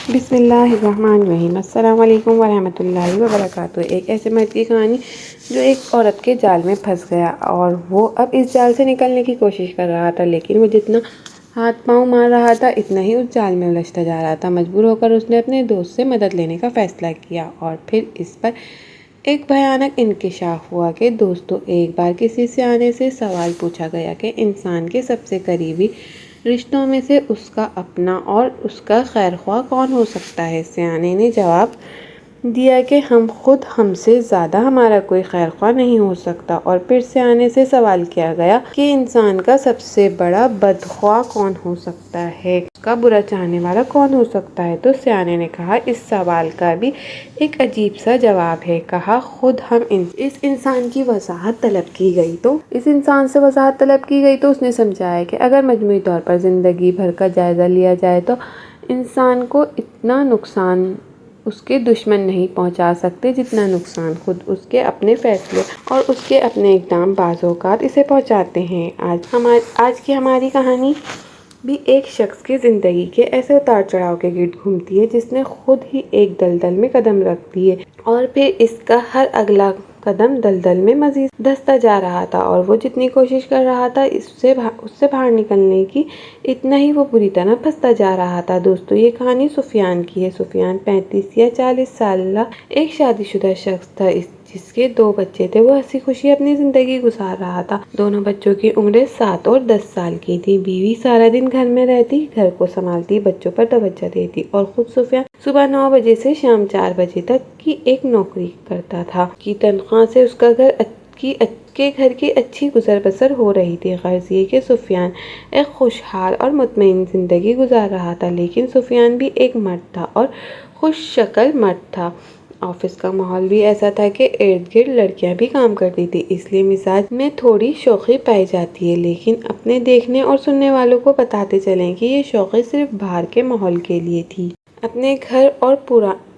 بسم اللہ الرحمن الرحیم۔ السلام علیکم ورحمۃ اللہ وبرکاتہ۔ ایک ایسے مرد کی کہانی جو ایک عورت کے جال میں پھنس گیا اور وہ اب اس جال سے نکلنے کی کوشش کر رہا تھا، لیکن وہ جتنا ہاتھ پاؤں مار رہا تھا اتنا ہی اس جال میں الجھتا جا رہا تھا۔ مجبور ہو کر اس نے اپنے دوست سے مدد لینے کا فیصلہ کیا اور پھر اس پر ایک بھیانک انکشاف ہوا کہ دوستو، ایک بار کسی سیانے سے سوال پوچھا گیا کہ انسان کے سب سے قریبی رشتوں میں سے اس کا اپنا اور اس کا خیر خواہ کون ہو سکتا ہے؟ سیانے نے جواب دیا کہ ہم سے زیادہ ہمارا کوئی خیر خواہ نہیں ہو سکتا۔ اور پھر سیانے سے سوال کیا گیا کہ انسان کا سب سے بڑا بدخواہ کون ہو سکتا ہے، اس کا برا چاہنے والا کون ہو سکتا ہے؟ تو سیانے نے کہا، اس سوال کا بھی ایک عجیب سا جواب ہے۔ کہا، اس انسان کی وضاحت طلب کی گئی تو اس نے سمجھایا کہ اگر مجموعی طور پر زندگی بھر کا جائزہ لیا جائے تو انسان کو اتنا نقصان اس کے دشمن نہیں پہنچا سکتے جتنا نقصان خود اس کے اپنے فیصلے اور اس کے اپنے اقدام بعض اوقات اسے پہنچاتے ہیں۔ آج کی ہماری کہانی بھی ایک شخص کی زندگی کے ایسے اتار چڑھاؤ کے گرد گھومتی ہے جس نے خود ہی ایک دلدل میں قدم رکھ دیے اور پھر اس کا ہر اگلا قدم دلدل میں مزید دھنستا جا رہا تھا، اور وہ جتنی کوشش کر رہا تھا اس سے باہر نکلنے کی، اتنا ہی وہ بری طرح پھنستا جا رہا تھا۔ دوستو، یہ کہانی سفیان کی ہے۔ سفیان 35 یا 40 سالہ ایک شادی شدہ شخص تھا جس کے 2 بچے تھے۔ وہ ہنسی خوشی اپنی زندگی گزار رہا تھا۔ دونوں بچوں کی عمریں 7 اور 10 سال کی تھی۔ بیوی سارا دن گھر میں رہتی، گھر کو سنبھالتی، بچوں پر توجہ دیتی، اور خود سفیان صبح 9 بجے سے شام 4 بجے تک کی ایک نوکری کرتا تھا کی تنخواہ سے اس کا گھر کی اچھی گزر بسر ہو رہی تھی۔ غرض یہ کہ سفیان ایک خوشحال اور مطمئن زندگی گزار رہا تھا، لیکن سفیان بھی ایک مرد تھا اور خوش شکل مرد تھا۔ آفس کا ماحول بھی ایسا تھا کہ ارد گرد لڑکیاں بھی کام کرتی تھیں، اس لیے مزاج میں تھوڑی شوخی پائی جاتی ہے، لیکن اپنے دیکھنے اور سننے والوں کو بتاتے چلیں کہ یہ شوخی صرف باہر کے ماحول کے لیے تھی۔ اپنے گھر اور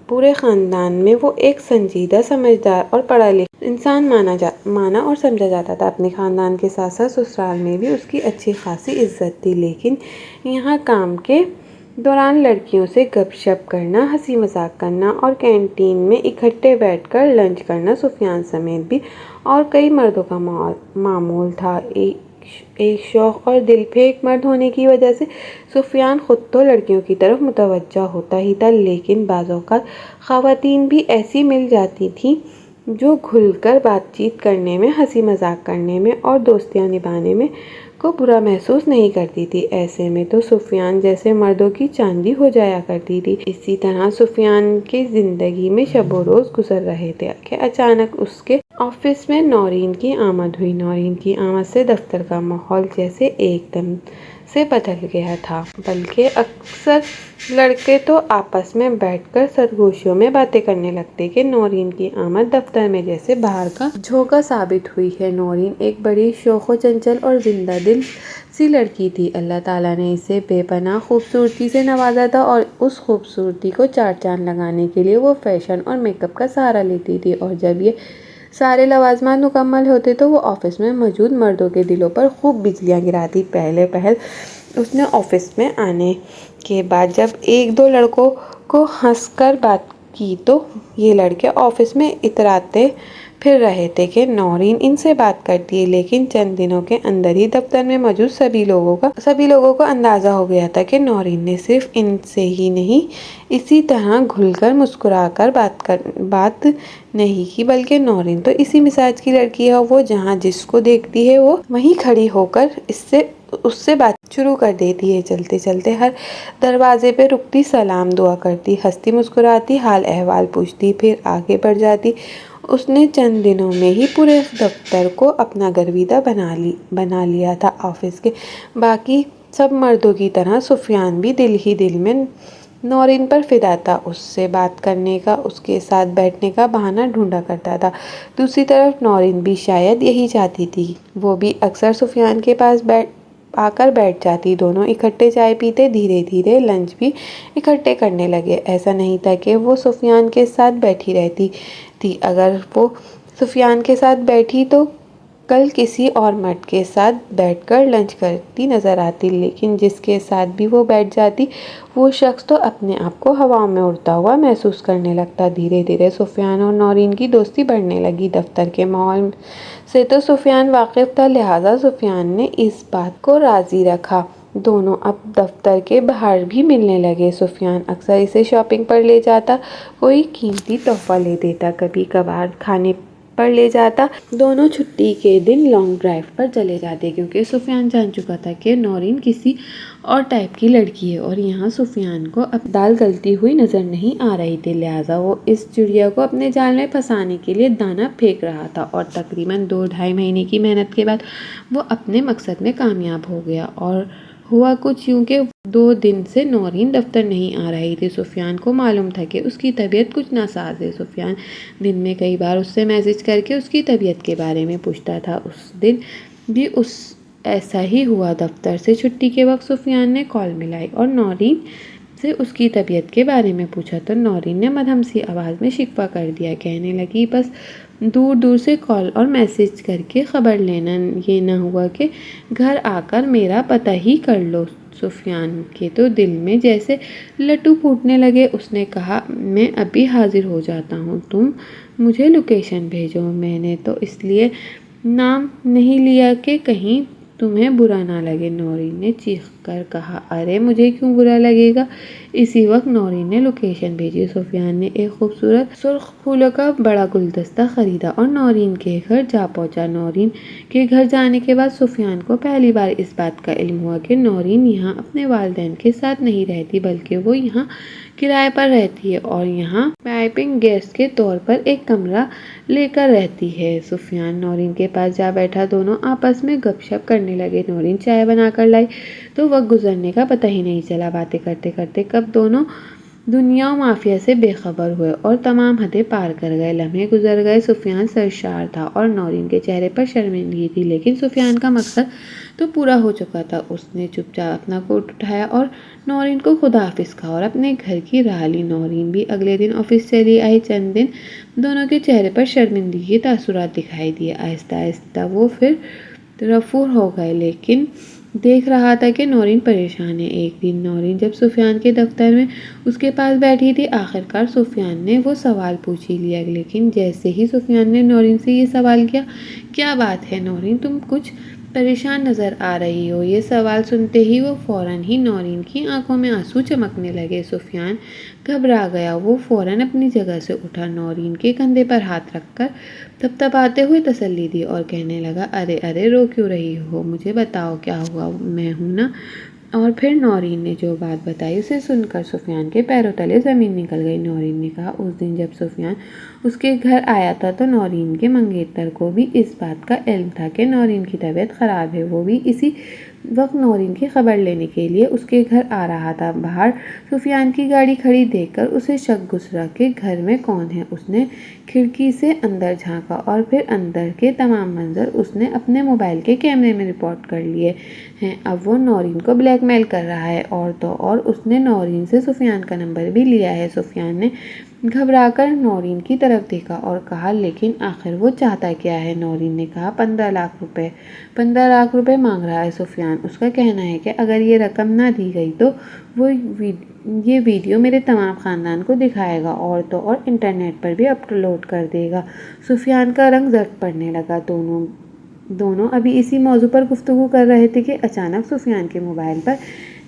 پورے خاندان میں وہ ایک سنجیدہ، سمجھدار اور پڑھا لکھا انسان مانا اور سمجھا جاتا تھا۔ اپنے خاندان کے ساتھ ساتھ سسرال میں بھی اس کی اچھی خاصی عزت تھی، لیکن یہاں کام کے دوران لڑکیوں سے گپ شپ کرنا، ہنسی مذاق کرنا اور کینٹین میں اکٹھے بیٹھ کر لنچ کرنا سفیان سمیت بھی اور کئی مردوں کا معمول تھا۔ ایک شوخ اور دل پھینک مرد ہونے کی وجہ سے سفیان خود تو لڑکیوں کی طرف متوجہ ہوتا ہی تھا، لیکن بعض اوقات خواتین بھی ایسی مل جاتی تھیں جو کھل کر بات چیت کرنے میں، ہنسی مذاق کرنے میں اور دوستیاں نبھانے میں کو برا محسوس نہیں کرتی تھی۔ ایسے میں تو سفیان جیسے مردوں کی چاندی ہو جایا کرتی تھی۔ اسی طرح سفیان کی زندگی میں شب و روز گزر رہے تھے کہ اچانک اس کے آفس میں نورین کی آمد ہوئی۔ نورین کی آمد سے دفتر کا ماحول جیسے ایک دم سے بدل گیا تھا، بلکہ اکثر لڑکے تو آپس میں بیٹھ کر سرگوشیوں میں باتیں کرنے لگتے کہ نورین کی آمد دفتر میں جیسے باہر کا جھونکا ثابت ہوئی ہے۔ نورین ایک بڑی شوخ و چنچل اور زندہ دل سی لڑکی تھی۔ اللہ تعالیٰ نے اسے بے پناہ خوبصورتی سے نوازا تھا، اور اس خوبصورتی کو چار چاند لگانے کے لیے وہ فیشن اور میک اپ کا سہارا لیتی تھی، اور جب یہ سارے لوازمات مکمل ہوتے تو وہ آفس میں موجود مردوں کے دلوں پر خوب بجلیاں گراتی۔ پہل اس نے آفس میں آنے کے بعد جب 1-2 لڑکوں کو ہنس کر بات کی تو یہ لڑکے آفس میں اتراتے پھر رہے تھے کہ نورین ان سے بات کرتی ہے، لیکن چند دنوں کے اندر ہی دفتر میں موجود سبھی لوگوں کو اندازہ ہو گیا تھا کہ نورین نے صرف ان سے ہی نہیں اسی طرح گھل کر مسکرا کر بات نہیں کی، بلکہ نورین تو اسی مزاج کی لڑکی ہے۔ وہ جہاں جس کو دیکھتی ہے وہ وہیں کھڑی ہو کر اس سے بات شروع کر دیتی ہے۔ چلتے چلتے ہر دروازے پہ رکتی، سلام دعا کرتی، ہنستی مسکراتی، حال احوال پوچھتی، پھر آگے بڑھ جاتی۔ اس نے چند دنوں میں ہی پورے دفتر کو اپنا گرویدہ بنا لیا تھا۔ آفس کے باقی سب مردوں کی طرح سفیان بھی دل ہی دل میں نورین پر فدا تھا، اس سے بات کرنے کا، اس کے ساتھ بیٹھنے کا بہانہ ڈھونڈا کرتا تھا۔ دوسری طرف نورین بھی شاید یہی چاہتی تھی، وہ بھی اکثر سفیان کے پاس آ کر بیٹھ جاتی۔ دونوں اکٹھے چائے پیتے، دھیرے دھیرے لنچ بھی اکٹھے کرنے لگے۔ ایسا نہیں تھا کہ وہ سفیان کے ساتھ بیٹھی رہتی تھی، اگر وہ سفیان کے ساتھ بیٹھی تو کل کسی اور مرد کے ساتھ بیٹھ کر لنچ کرتی نظر آتی، لیکن جس کے ساتھ بھی وہ بیٹھ جاتی وہ شخص تو اپنے آپ کو ہواؤں میں اڑتا ہوا محسوس کرنے لگتا۔ دھیرے دھیرے سفیان اور نورین کی دوستی بڑھنے لگی۔ دفتر کے ماحول سے تو سفیان واقف تھا، لہٰذا سفیان نے اس بات کو راضی رکھا۔ دونوں اب دفتر کے باہر بھی ملنے لگے۔ سفیان اکثر اسے شاپنگ پر لے جاتا، کوئی قیمتی تحفہ لے دیتا، کبھی کبھار کھانے پر لے جاتا۔ دونوں چھٹی کے دن لانگ ڈرائیو پر چلے جاتے، کیونکہ سفیان جان چکا تھا کہ نورین کسی اور ٹائپ کی لڑکی ہے اور یہاں سفیان کو اب دال گلتی ہوئی نظر نہیں آ رہی تھی، لہٰذا وہ اس چڑیا کو اپنے جال میں پھنسانے کے لیے دانہ پھینک رہا تھا اور تقریباً 2-2.5 مہینے کی محنت کے بعد وہ اپنے مقصد میں کامیاب ہو گیا۔ اور ہوا کچھ یوں کہ 2 دن سے نورین دفتر نہیں آ رہی تھی۔ سفیان کو معلوم تھا کہ اس کی طبیعت کچھ ناساز ہے۔ سفیان دن میں کئی بار اس سے میسج کر کے اس کی طبیعت کے بارے میں پوچھتا تھا۔ اس دن بھی ایسا ہی ہوا۔ دفتر سے چھٹی کے وقت سفیان نے کال ملائی اور نورین سے اس کی طبیعت کے بارے میں پوچھا تو نورین نے مدھم سی آواز میں شکوہ کر دیا، کہنے لگی بس دور دور سے کال اور میسج کر کے خبر لینا، یہ نہ ہوا کہ گھر آ کر میرا پتہ ہی کر لو۔ سفیان کے تو دل میں جیسے لڈو پھوٹنے لگے۔ اس نے کہا میں ابھی حاضر ہو جاتا ہوں، تم مجھے لوکیشن بھیجو۔ میں نے تو اس لیے نام نہیں لیا کہ کہیں تمہیں برا نہ لگے، نورین نے چیخ کر کہا۔ ارے مجھے کیوں برا لگے گا؟ اسی وقت نورین نے لوکیشن بھیجی۔ سفیان نے ایک خوبصورت سرخ پھولوں کا بڑا گلدستہ خریدا اور نورین کے گھر جا پہنچا۔ نورین کے گھر جانے کے بعد سفیان کو پہلی بار اس بات کا علم ہوا کہ نورین یہاں اپنے والدین کے ساتھ نہیں رہتی، بلکہ وہ یہاں کرائے پر رہتی ہے اور یہاں پائنگ گیسٹ کے طور پر ایک کمرہ لے کر رہتی ہے۔ سفیان نورین کے پاس جا بیٹھا، دونوں آپس میں گپ شپ کرنے لگے۔ نورین چائے بنا کر لائی تو وقت گزرنے کا پتہ ہی نہیں چلا۔ باتیں کرتے کرتے کب دونوں دنیا و مافیا سے بے خبر ہوئے اور تمام حدیں پار کر گئے۔ لمحے گزر گئے، سفیان سرشار تھا اور نورین کے چہرے پر شرمندگی تھی، لیکن سفیان کا مقصد تو پورا ہو چکا تھا۔ اس نے چپ چاپ اپنا کوٹ اٹھایا اور نورین کو خدا حافظ کہا اور اپنے گھر کی راہ لی۔ نورین بھی اگلے دن آفس چلی آئی۔ چند دن دونوں کے چہرے پر شرمندگی کے تاثرات دکھائی دیے۔ آہستہ آہستہ وہ پھر رفو ہو گئے، لیکن دیکھ رہا تھا کہ نورین پریشان ہے۔ ایک دن نورین جب سفیان کے دفتر میں اس کے پاس بیٹھی تھی، آخرکار سفیان نے وہ سوال پوچھ ہی لیا، لیکن جیسے ہی سفیان نے نورین سے یہ سوال کیا، کیا بات ہے نورین، تم کچھ پریشان نظر آ رہی ہو، یہ سوال سنتے ہی وہ فوراً ہی نورین کی آنکھوں میں آنسو چمکنے لگے۔ سفیان گھبرا گیا، وہ فوراً اپنی جگہ سے اٹھا، نورین کے کندھے پر ہاتھ رکھ کر تھپتھپاتے ہوئے تسلی دی اور کہنے لگا ارے ارے رو کیوں رہی ہو، مجھے بتاؤ کیا ہوا، میں ہوں نا۔ اور پھر نورین نے جو بات بتائی اسے سن کر سفیان کے پیروں تلے زمین نکل گئی۔ نورین نے کہا اس دن جب سفیان اس کے گھر آیا تھا تو نورین کے منگیتر کو بھی اس بات کا علم تھا کہ نورین کی طبیعت خراب ہے۔ وہ بھی اسی وقت نورین کی خبر لینے کے لیے اس کے گھر آ رہا تھا۔ باہر سفیان کی گاڑی کھڑی دیکھ کر اسے شک گزرا کہ گھر میں کون ہے۔ اس نے کھڑکی سے اندر جھانکا اور پھر اندر کے تمام منظر اس نے اپنے موبائل کے کیمرے میں ریکارڈ کر لیے ہیں۔ اب وہ نورین کو بلیک میل کر رہا ہے، اور تو اور اس نے نورین سے سفیان کا نمبر بھی لیا ہے۔ سفیان نے گھبرا کر نورین کی طرف دیکھا اور کہا لیکن آخر وہ چاہتا کیا ہے؟ نورین نے کہا 15 لاکھ روپے۔ 15 لاکھ روپے مانگ رہا ہے سفیان۔ اس کا کہنا ہے کہ اگر یہ رقم نہ دی گئی تو وہ یہ ویڈیو میرے تمام خاندان کو دکھائے گا اور تو اور انٹرنیٹ پر بھی اپلوڈ کر دے گا۔ سفیان کا رنگ زرد پڑنے لگا۔ دونوں ابھی اسی موضوع پر گفتگو کر رہے تھے کہ اچانک سفیان کے موبائل پر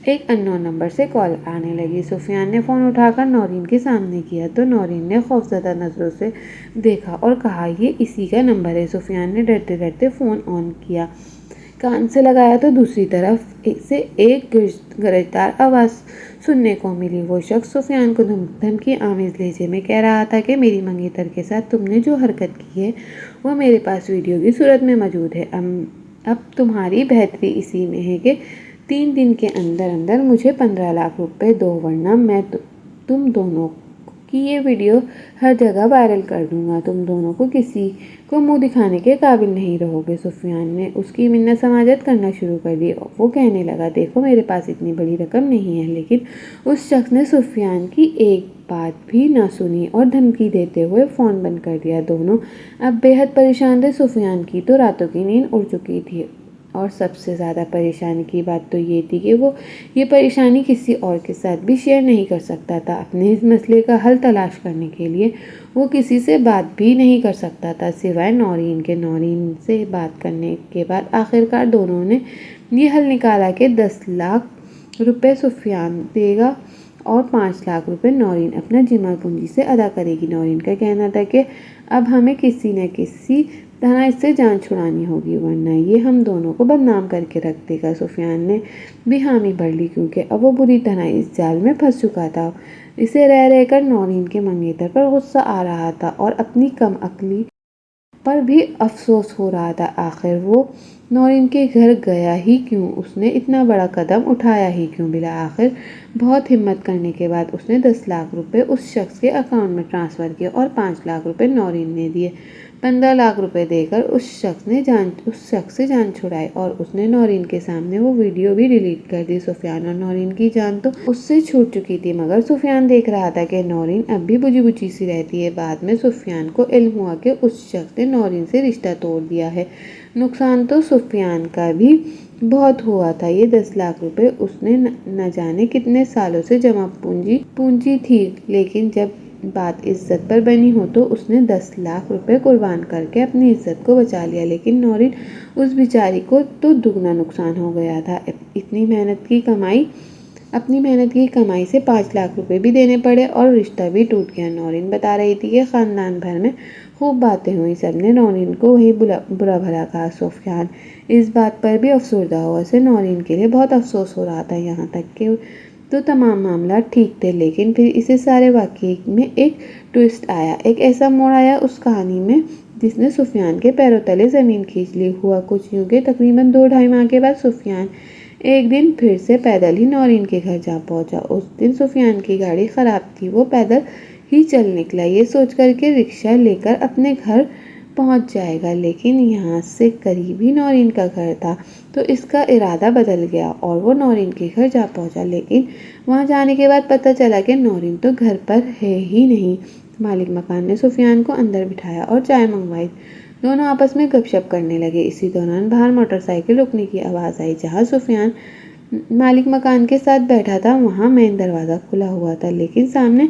ایک اننون نمبر سے کال آنے لگی۔ سفیان نے فون اٹھا کر نورین کے سامنے کیا تو نورین نے خوفزدہ نظروں سے دیکھا اور کہا یہ اسی کا نمبر ہے۔ سفیان نے ڈرتے ڈرتے فون آن کیا، کان سے لگایا تو دوسری طرف سے ایک گرجدار آواز سننے کو ملی۔ وہ شخص سفیان کو دھمکی آمیز لہجے میں کہہ رہا تھا کہ میری منگیتر کے ساتھ تم نے جو حرکت کی ہے وہ میرے پاس ویڈیو کی صورت میں موجود ہے۔ اب تمہاری بہتری اسی میں ہے کہ 3 دن کے اندر اندر مجھے 15 لاکھ روپے دو، ورنہ میں تم دونوں کی یہ ویڈیو ہر جگہ وائرل کر دوں گا، تم دونوں کو کسی کو منہ دکھانے کے قابل نہیں رہو گے۔ سفیان نے اس کی منت سماجت کرنا شروع کر دی۔ وہ کہنے لگا دیکھو میرے پاس اتنی بڑی رقم نہیں ہے، لیکن اس شخص نے سفیان کی ایک بات بھی نہ سنی اور دھمکی دیتے ہوئے فون بند کر دیا۔ دونوں اب بے حد پریشان تھے۔ سفیان کی تو راتوں کی نیند اڑ چکی تھی اور سب سے زیادہ پریشانی کی بات تو یہ تھی کہ وہ یہ پریشانی کسی اور کے ساتھ بھی شیئر نہیں کر سکتا تھا۔ اپنے اس مسئلے کا حل تلاش کرنے کے لیے وہ کسی سے بات بھی نہیں کر سکتا تھا سوائے نورین کے۔ نورین سے بات کرنے کے بعد آخرکار دونوں نے یہ حل نکالا کہ 10 لاکھ روپے سفیان دے گا اور 5 لاکھ روپے نورین اپنا جمع پونجی سے ادا کرے گی۔ نورین کا کہنا تھا کہ اب ہمیں کسی نہ کسی طرح اس سے جان چھڑانی ہوگی ورنہ یہ ہم دونوں کو بدنام کر کے رکھ دے گا۔ سفیان نے بھی حامی بھر لی کیونکہ اب وہ بری طرح اس جال میں پھنس چکا تھا۔ اسے رہ کر نورین کے منگیتر پر غصہ آ رہا تھا اور اپنی کم عقلی پر بھی افسوس ہو رہا تھا۔ آخر وہ نورین کے گھر گیا ہی کیوں؟ اس نے اتنا بڑا قدم اٹھایا ہی کیوں؟ بالآخر بہت ہمت کرنے کے بعد اس نے 10 لاکھ روپے اس شخص کے اکاؤنٹ میں ٹرانسفر کیے اور 5 لاکھ روپے نورین نے دیے۔ 15 لاکھ روپے دے کر اس شخص سے جان چھڑائی اور اس نے نورین کے سامنے وہ ویڈیو بھی ڈیلیٹ کر دی۔ سفیان اور نورین کی جان تو اس سے چھوٹ چکی تھی مگر سفیان دیکھ رہا تھا کہ نورین اب بھی بجھی بجھی سی رہتی ہے۔ بعد میں سفیان کو علم ہوا کہ اس شخص نے نورین سے رشتہ توڑ دیا ہے۔ نقصان تو سفیان کا بھی بہت ہوا تھا۔ یہ 10 لاکھ روپے اس نے نہ جانے کتنے سالوں سے جمع پونجی تھی لیکن جب بات عزت پر بنی ہو تو اس نے 10 لاکھ روپے قربان کر کے اپنی عزت کو بچا لیا۔ لیکن نورین اس بیچاری کو تو دگنا نقصان ہو گیا تھا۔ اپنی محنت کی کمائی سے 5 لاکھ روپے بھی دینے پڑے اور رشتہ بھی ٹوٹ گیا۔ نورین بتا رہی تھی کہ خاندان بھر میں خوب باتیں ہوئی، سب نے نورین کو وہی برا بھلا کہا۔ سفیان اس بات پر بھی افسردہ ہوا۔ اسے نورین کے لیے بہت افسوس ہو رہا تھا۔ یہاں تک کہ تو تمام معاملات ٹھیک تھے لیکن پھر اسے سارے واقعے میں ایک ٹوئسٹ آیا، ایک ایسا موڑ آیا اس کہانی میں جس نے سفیان کے پیروں تلے زمین کھینچ لی۔ ہوا کچھ یوں کہ تقریباً 2-2.5 ماہ کے بعد سفیان ایک دن پھر سے پیدل ہی نورین کے گھر جا پہنچا۔ اس دن سفیان کی گاڑی خراب تھی۔ وہ پیدل ہی چل نکلا یہ سوچ کر کہ رکشہ لے کر اپنے گھر پہنچ جائے گا لیکن یہاں سے قریب ہی نورین کا گھر تھا تو اس کا ارادہ بدل گیا اور وہ نورین کے گھر جا پہنچا لیکن وہاں جانے کے بعد پتہ چلا کہ نورین تو گھر پر ہے ہی نہیں۔ مالک مکان نے سفیان کو اندر بٹھایا اور چائے منگوائی۔ دونوں آپس میں گپ شپ کرنے لگے۔ اسی دوران باہر موٹر سائیکل رکنے کی آواز آئی۔ جہاں سفیان مالک مکان کے ساتھ بیٹھا تھا وہاں مین دروازہ کھلا ہوا تھا لیکن سامنے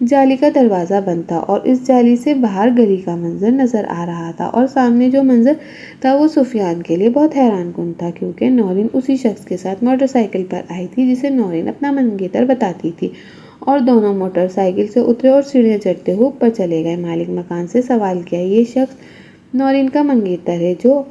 جالی کا دروازہ بند تھا اور اس جالی سے باہر گلی کا منظر نظر آ رہا تھا اور سامنے جو منظر تھا وہ سفیان کے لیے بہت حیران کن تھا کیونکہ نورین اسی شخص کے ساتھ موٹر سائیکل پر آئی تھی جسے نورین اپنا منگیتر بتاتی تھی اور دونوں موٹر سائیکل سے اترے اور سیڑھیاں چڑھتے ہوئے اوپر چلے گئے۔ مالک مکان سے سوال کیا، یہ شخص نورین کا منگیتر ہے جو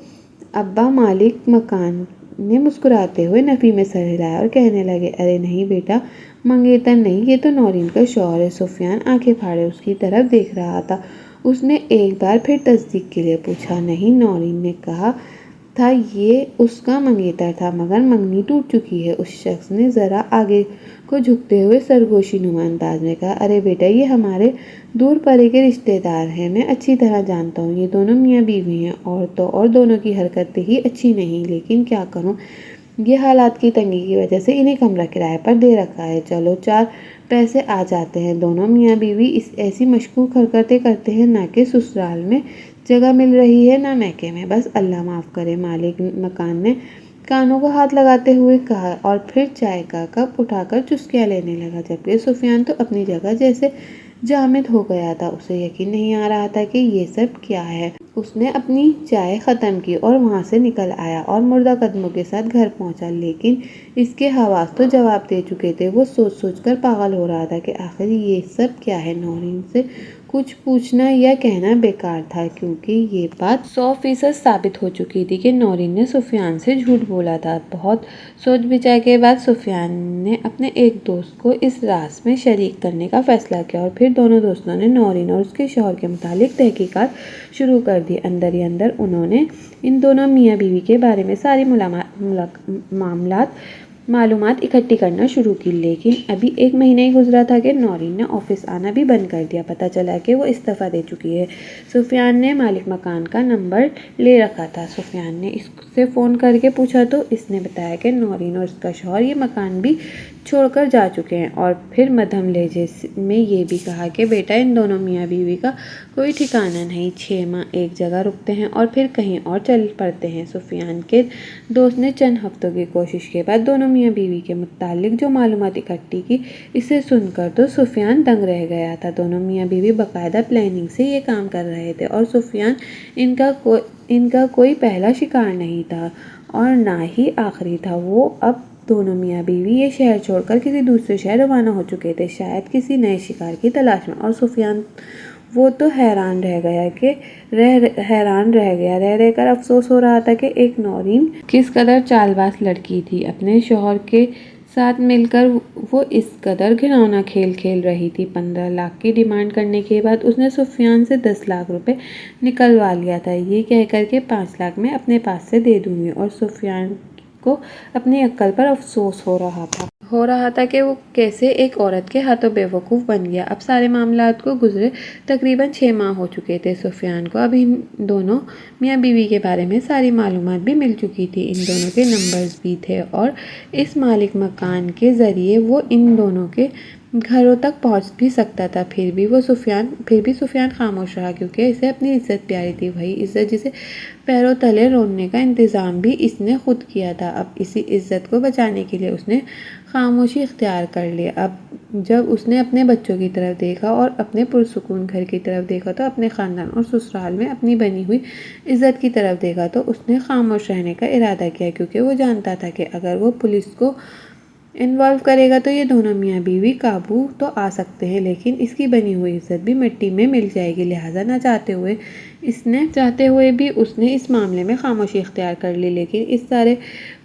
ابا؟ مالک مکان نے مسکراتے ہوئے نفی میں سر ہلایا اور کہنے لگے، ارے نہیں بیٹا، منگیتر نہیں، یہ تو نورین کا شوہر ہے۔ سفیان آنکھیں پھاڑے اس کی طرف دیکھ رہا تھا۔ اس نے ایک بار پھر تصدیق کے لیے پوچھا، نہیں، نورین نے کہا تھا یہ اس کا منگیتر تھا مگر منگنی ٹوٹ چکی ہے۔ اس شخص نے ذرا آگے کو جھکتے ہوئے سرگوشی نما انداز میں کہا، ارے بیٹا، یہ ہمارے دور پرے کے رشتے دار ہیں، میں اچھی طرح جانتا ہوں، یہ دونوں میاں بیوی ہیں اور دونوں کی حرکتیں ہی اچھی نہیں لیکن کیا کروں، یہ حالات کی تنگی کی وجہ سے انہیں کمرہ کرائے پر دے رکھا ہے، چلو 4 پیسے آ جاتے ہیں۔ دونوں میاں بیوی ایسی مشکوک حرکتیں کرتے ہیں نہ کہ سسرال میں جگہ مل رہی ہے نہ میکے میں، بس اللہ معاف کرے۔ مالک مکان نے کانوں کو ہاتھ لگاتے ہوئے کہا اور پھر چائے کا کپ اٹھا کر چسکیاں لینے لگا جبکہ سفیان تو اپنی جگہ جیسے جامد ہو گیا تھا۔ اسے یقین نہیں آ رہا تھا کہ یہ سب کیا ہے۔ اس نے اپنی چائے ختم کی اور وہاں سے نکل آیا اور مردہ قدموں کے ساتھ گھر پہنچا لیکن اس کے حواس تو جواب دے چکے تھے۔ وہ سوچ سوچ کر پاگل ہو رہا تھا کہ آخر یہ سب کیا ہے۔ نورین سے کچھ پوچھنا یا کہنا بیکار تھا کیونکہ یہ بات 100% ثابت ہو چکی تھی کہ نورین نے سفیان سے جھوٹ بولا تھا۔ بہت سوچ بچار کے بعد سفیان نے اپنے ایک دوست کو اس راز میں شریک کرنے کا فیصلہ کیا اور پھر دونوں دوستوں نے نورین اور اس کے شوہر کے متعلق تحقیقات شروع کر دی۔ اندر ہی اندر انہوں نے ان دونوں میاں بیوی کے بارے میں ساری معلومات اکٹھی کرنا شروع کی لیکن ابھی 1 مہینہ ہی گزرا تھا کہ نورین نے آفس آنا بھی بند کر دیا۔ پتہ چلا کہ وہ استعفیٰ دے چکی ہے۔ سفیان نے مالک مکان کا نمبر لے رکھا تھا۔ سفیان نے اس سے فون کر کے پوچھا تو اس نے بتایا کہ نورین اور اس کا شوہر یہ مکان بھی چھوڑ کر جا چکے ہیں۔ اور پھر مدھم لہجے میں یہ بھی کہا کہ بیٹا ان دونوں میاں بیوی کا کوئی ٹھکانہ نہیں، 6 ماہ ایک جگہ رکتے ہیں اور پھر کہیں اور چل پڑتے ہیں۔ سفیان کے دوست نے چند ہفتوں کی کوشش کے بعد دونوں میاں بیوی کے متعلق جو معلومات اکٹھی کی، اسے سن کر تو سفیان دنگ رہ گیا تھا۔ دونوں میاں بیوی باقاعدہ پلاننگ سے یہ کام کر رہے تھے اور سفیان ان کا کوئی پہلا شکار نہیں تھا اور نہ ہی آخری تھا۔ وہ اب دونوں میاں بیوی یہ شہر چھوڑ کر کسی دوسرے شہر روانہ ہو چکے تھے، شاید کسی نئے شکار کی تلاش میں۔ اور سفیان وہ تو حیران رہ گیا، رہ کر افسوس ہو رہا تھا کہ ایک نورین کس قدر چالباز لڑکی تھی۔ اپنے شوہر کے ساتھ مل کر وہ اس قدر گھناؤنا کھیل کھیل رہی تھی۔ 15 لاکھ کی ڈیمانڈ کرنے کے بعد اس نے سفیان سے 10 لاکھ روپے نکلوا لیا تھا، یہ کہہ کر کہ 5 لاکھ میں اپنے پاس سے دے دوں گی۔ اور سفیان کو اپنی عقل پر افسوس ہو رہا تھا کہ وہ کیسے ایک عورت کے ہاتھوں بیوقوف بن گیا۔ اب سارے معاملات کو گزرے تقریباً 6 ماہ ہو چکے تھے۔ سفیان کو اب ان دونوں میاں بیوی کے بارے میں ساری معلومات بھی مل چکی تھی، ان دونوں کے نمبرز بھی تھے اور اس مالک مکان کے ذریعے وہ ان دونوں کے گھروں تک پہنچ بھی سکتا تھا۔ پھر بھی سفیان خاموش رہا کیونکہ اسے اپنی عزت پیاری تھی، وہی عزت جسے پیروں تلے روننے کا انتظام بھی اس نے خود کیا تھا۔ اب اسی عزت کو بچانے کے لیے اس نے خاموشی اختیار کر لی۔ اب جب اس نے اپنے بچوں کی طرف دیکھا اور اپنے پرسکون گھر کی طرف دیکھا تو اپنے خاندان اور سسرال میں اپنی بنی ہوئی عزت کی طرف دیکھا تو اس نے خاموش رہنے کا ارادہ کیا، کیونکہ وہ جانتا تھا کہ اگر وہ پولیس کو انوالو کرے گا تو یہ دونوں میاں بیوی قابو تو آ سکتے ہیں، لیکن اس کی بنی ہوئی عزت بھی مٹی میں مل جائے گی۔ لہٰذا نہ چاہتے ہوئے بھی اس نے اس معاملے میں خاموشی اختیار کر لی۔ لیکن اس سارے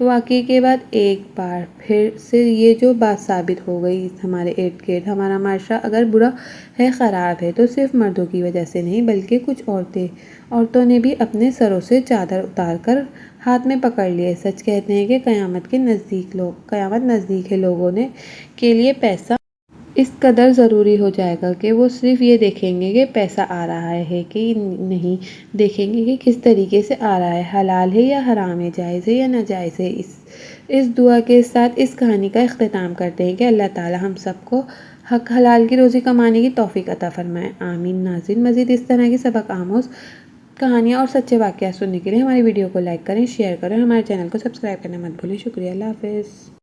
واقعے کے بعد ایک بار پھر سے یہ جو بات ثابت ہو گئی، ہمارے ارد گرد ہمارا معاشرہ اگر برا ہے، خراب ہے، تو صرف مردوں کی وجہ سے نہیں بلکہ کچھ عورتوں نے بھی اپنے سروں سے چادر اتار کر ہاتھ میں پکڑ لی ہے۔ سچ کہتے ہیں کہ قیامت نزدیک ہے، لوگوں کے لیے پیسہ اس قدر ضروری ہو جائے گا کہ وہ صرف یہ دیکھیں گے کہ پیسہ آ رہا ہے کہ نہیں، دیکھیں گے کہ کس طریقے سے آ رہا ہے، حلال ہے یا حرام ہے، جائز ہے یا ناجائز ہے۔ اس دعا کے ساتھ اس کہانی کا اختتام کرتے ہیں کہ اللہ تعالی ہم سب کو حق حلال کی روزی کمانے کی توفیق عطا فرمائے، آمین۔ ناظرین، مزید اس طرح کی سبق آموز کہانیاں اور سچے واقعات سننے کے لیے ہماری ویڈیو کو لائک کریں، شیئر کریں، ہمارے چینل کو سبسکرائب کرنا مت بھولیں۔ شکریہ، اللہ حافظ۔